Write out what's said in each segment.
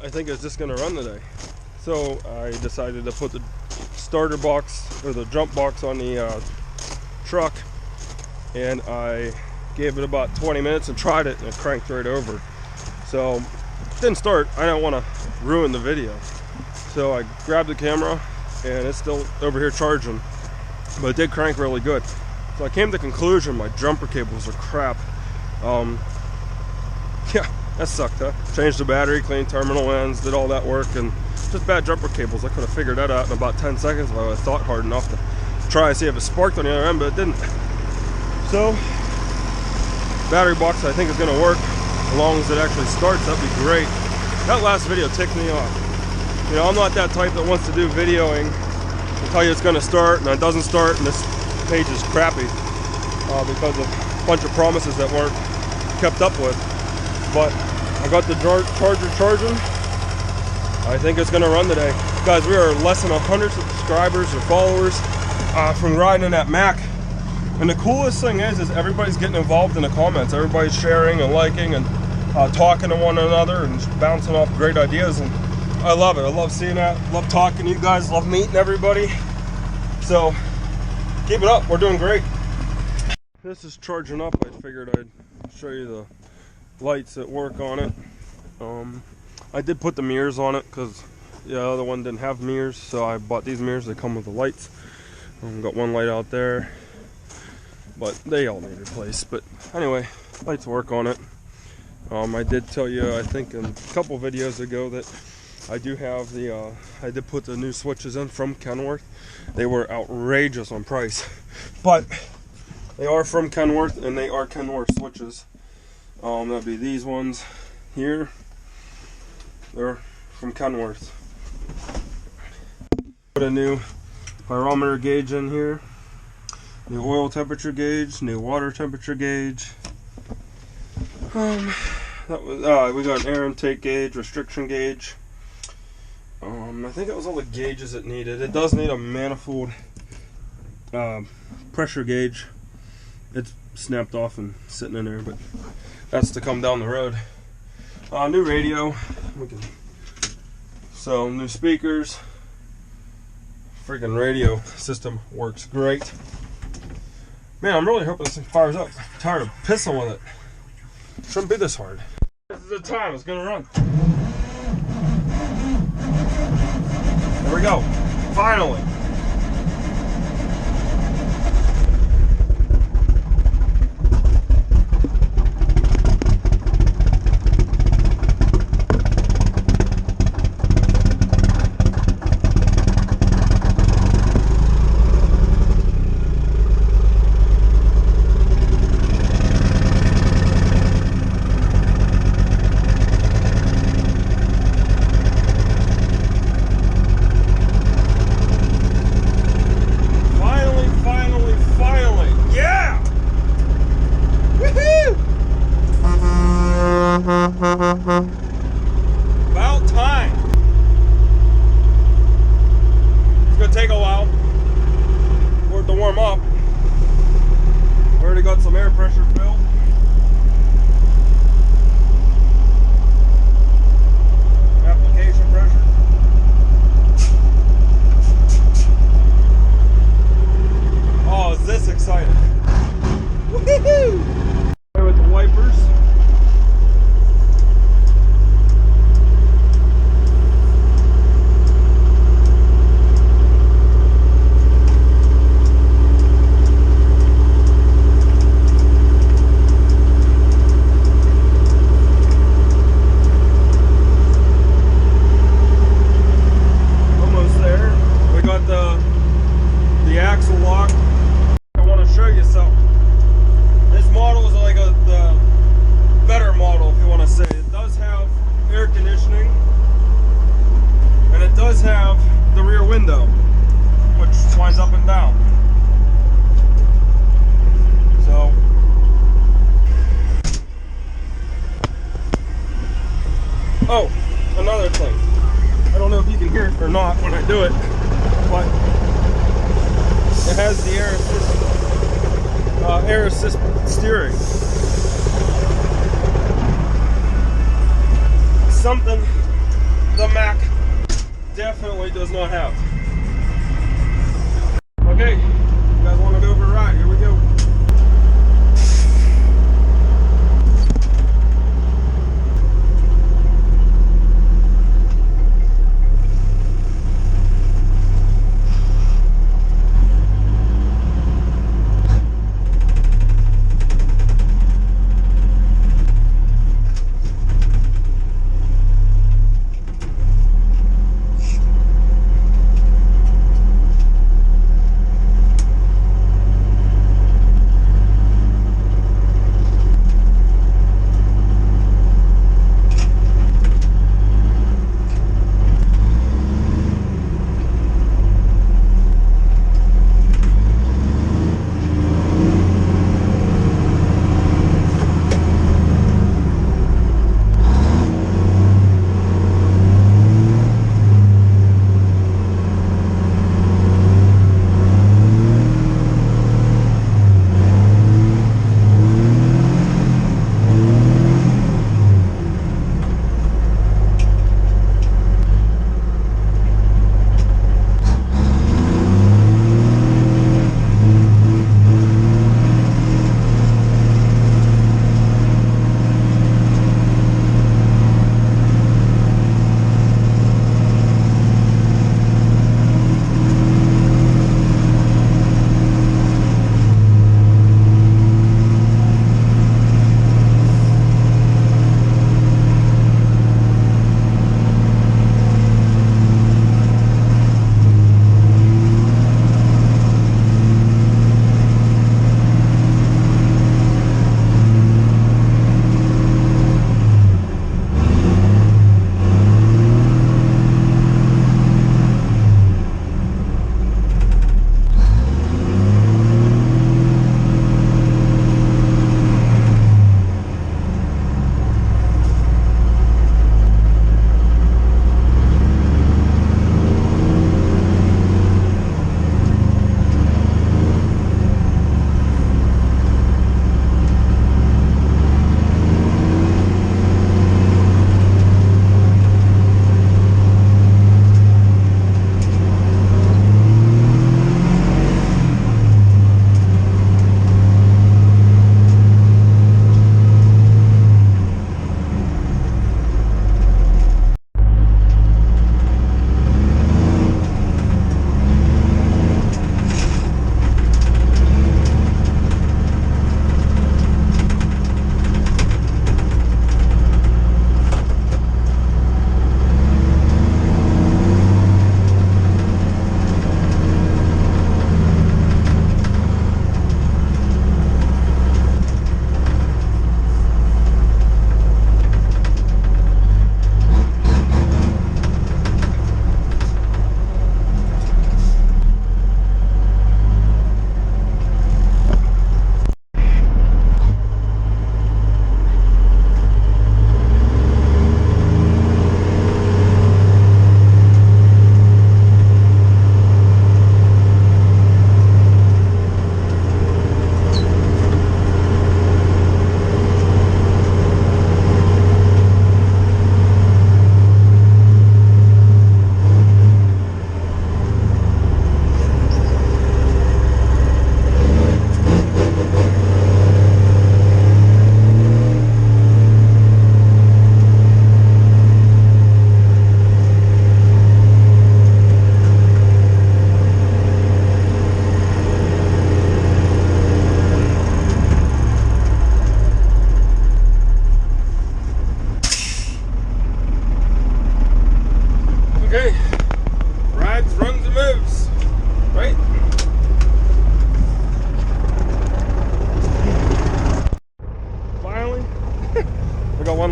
I think it's just gonna run today. So I decided to put the starter box or the jump box on the truck, and I gave it about 20 minutes and tried it, and it cranked right over. So it didn't start. I don't want to ruin the video, so I grabbed the camera, and it's still over here charging, but it did crank really good. So I came to the conclusion my jumper cables are crap. Yeah, that sucked, huh? Changed the battery, cleaned terminal ends, did all that work, and just bad jumper cables. I could have figured that out in about 10 seconds if I would have thought hard enough to try and see if it sparked on the other end, but it didn't. So, battery box I think is going to work as long as it actually starts. That'd be great. That last video ticked me off. You know, I'm not that type that wants to do videoing and tell you it's going to start and it doesn't start and this page is crappy because of a bunch of promises that weren't kept up with. But I got the charger charging. I think it's going to run today. Guys, we are less than 100 subscribers or followers from riding in that Mack. And the coolest thing is everybody's getting involved in the comments. Everybody's sharing and liking and talking to one another and bouncing off great ideas. And I love it. I love seeing that. Love talking to you guys. Love meeting everybody. So keep it up. We're doing great. This is charging up. I figured I'd show you the lights that work on it. I did put the mirrors on it because the other one didn't have mirrors, so I bought these mirrors. They come with the lights. Got one light out there, but they all need replaced. But anyway, lights work on it. I did tell you, I think in a couple videos ago, that I do have the I did put the new switches in from Kenworth. They were outrageous on price, but they are from Kenworth, and they are Kenworth switches. That'd be these ones here. They're from Kenworth. Put a new barometer gauge in here, new oil temperature gauge, new water temperature gauge. That was we got an air intake gauge, restriction gauge. I think that was all the gauges it needed. It does need a manifold pressure gauge. It's snapped off and sitting in there, but that's to come down the road. New radio. So new speakers. Freaking radio system works great. Man, I'm really hoping this thing fires up. I'm tired of pissing with it. Shouldn't be this hard. This is the time. It's gonna run. There we go. Finally. About time. It's gonna take a while for it to warm up. We already got some air pressure built. Application pressure. Oh, is this exciting? Woohoo! With the wipers. The axle lock. I want to show you something. This model is like the better model, if you want to say. It does have air conditioning, and it does have the rear window, which winds up and down. So, oh, another thing. I don't know if you can hear it or not when I do it, but it has the air assist steering. Something the Mack definitely does not have. Okay, you guys want to go for a ride? Here we go.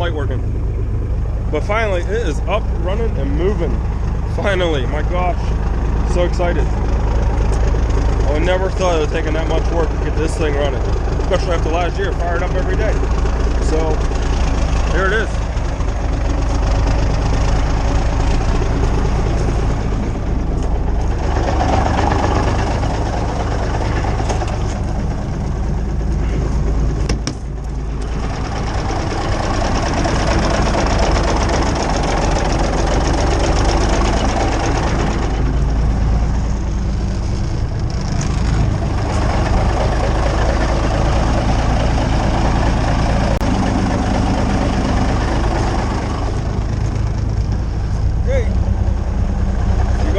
light working. But finally, it is up, running, and moving. Finally, my gosh, so excited. I would never thought it would have taken that much work to get this thing running, especially after last year, fired up every day. So, here it is.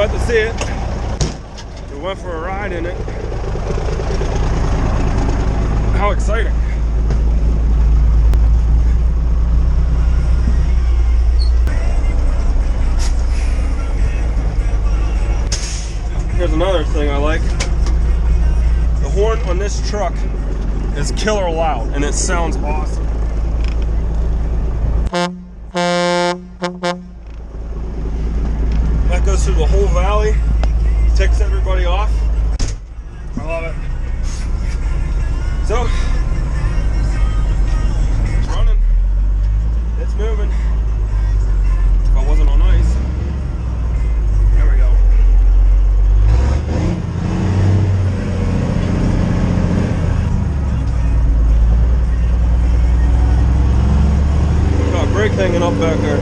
about to see it. We went for a ride in it. How exciting. Here's another thing I like. The horn on this truck is killer loud and it sounds awesome. That goes through the whole valley, ticks everybody off. I love it. So, it's running, it's moving. If I wasn't on ice, there we go. Got a brake hanging up back there.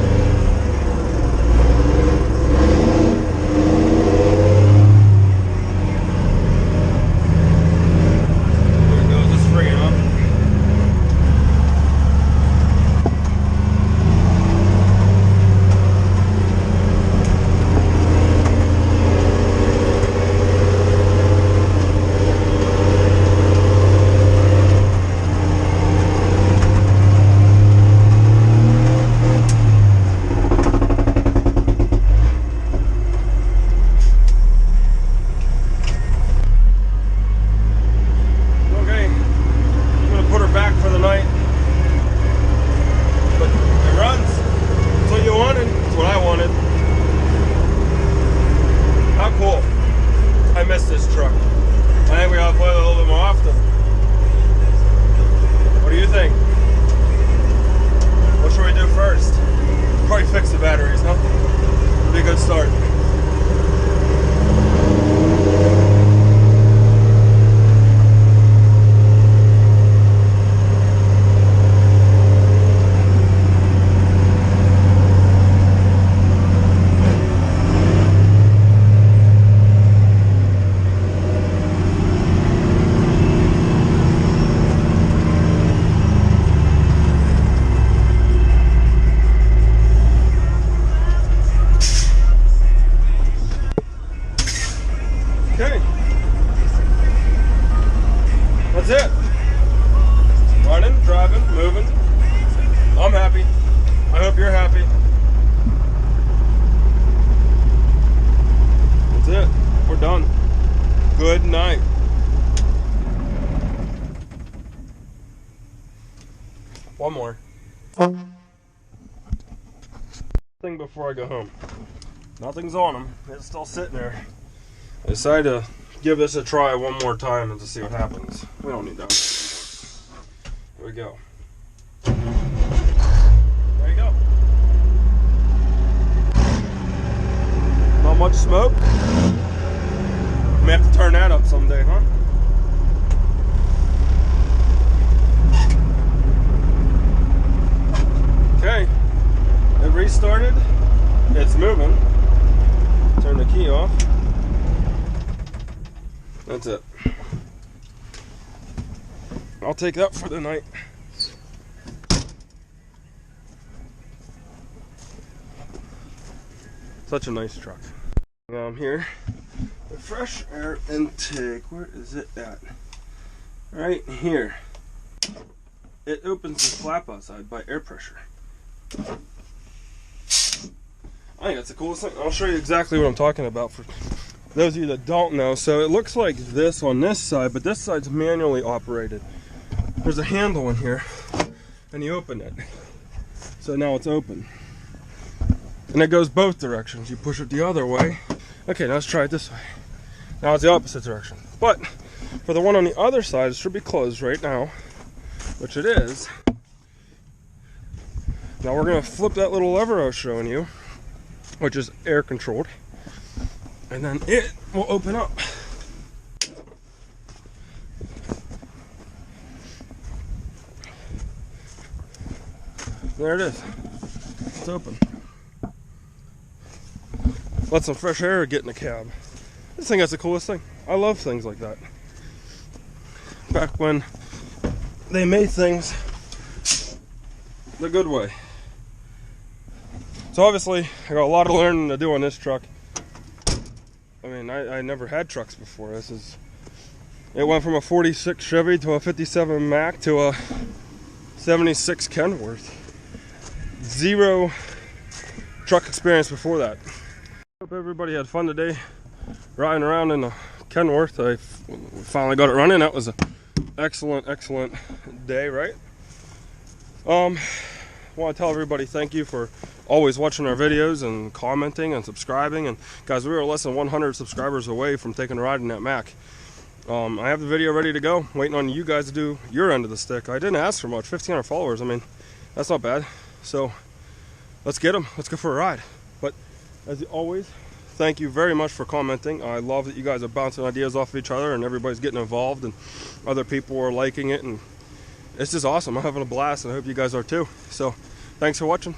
I miss this truck. I think we ought to play it a little bit more often. What do you think? What should we do first? Probably fix the batteries, huh? It'd be a good start. Okay, that's it. Running, driving, moving. I'm happy. I hope you're happy. That's it. We're done. Good night. One more thing before I go home. Nothing's on them. It's still sitting there. I decided to give this a try one more time and to see what happens. We don't need that. Here we go. There you go. Not much smoke. May have to turn that up someday, huh? Okay. It restarted. It's moving. Turn the key off. That's it. I'll take that for the night. Such a nice truck. Now I'm here. The fresh air intake. Where is it at? Right here. It opens the flap outside by air pressure. I think that's the coolest thing. I'll show you exactly what I'm talking about for those of you that don't know. So it looks like this on this side, but this side's manually operated. There's a handle in here, and you open it. So now it's open. And it goes both directions. You push it the other way. Okay, now let's try it this way. Now it's the opposite direction. But for the one on the other side, it should be closed right now, which it is. Now we're gonna flip that little lever I was showing you, which is air controlled. And then it will open up. There it is. It's open. Let some fresh air get in the cab. I just think that's the coolest thing. I love things like that. Back when they made things the good way. So obviously, I got a lot of learning to do on this truck. mean, I never had trucks before. It went from a 46 Chevy to a 57 Mack to a 76 Kenworth. Zero truck experience before that. Hope everybody had fun today riding around in a Kenworth. I finally got it running. That was an excellent day, right? I want to tell everybody thank you for always watching our videos and commenting and subscribing. And guys, we were less than 100 subscribers away from taking a ride in that Mack. I have the video ready to go, waiting on you guys to do your end of the stick. I didn't ask for much, 1,500 followers. I mean, that's not bad. So let's get them. Let's go for a ride. But as always, thank you very much for commenting. I love that you guys are bouncing ideas off of each other and everybody's getting involved and other people are liking it, and it's just awesome. I'm having a blast and I hope you guys are too. So thanks for watching.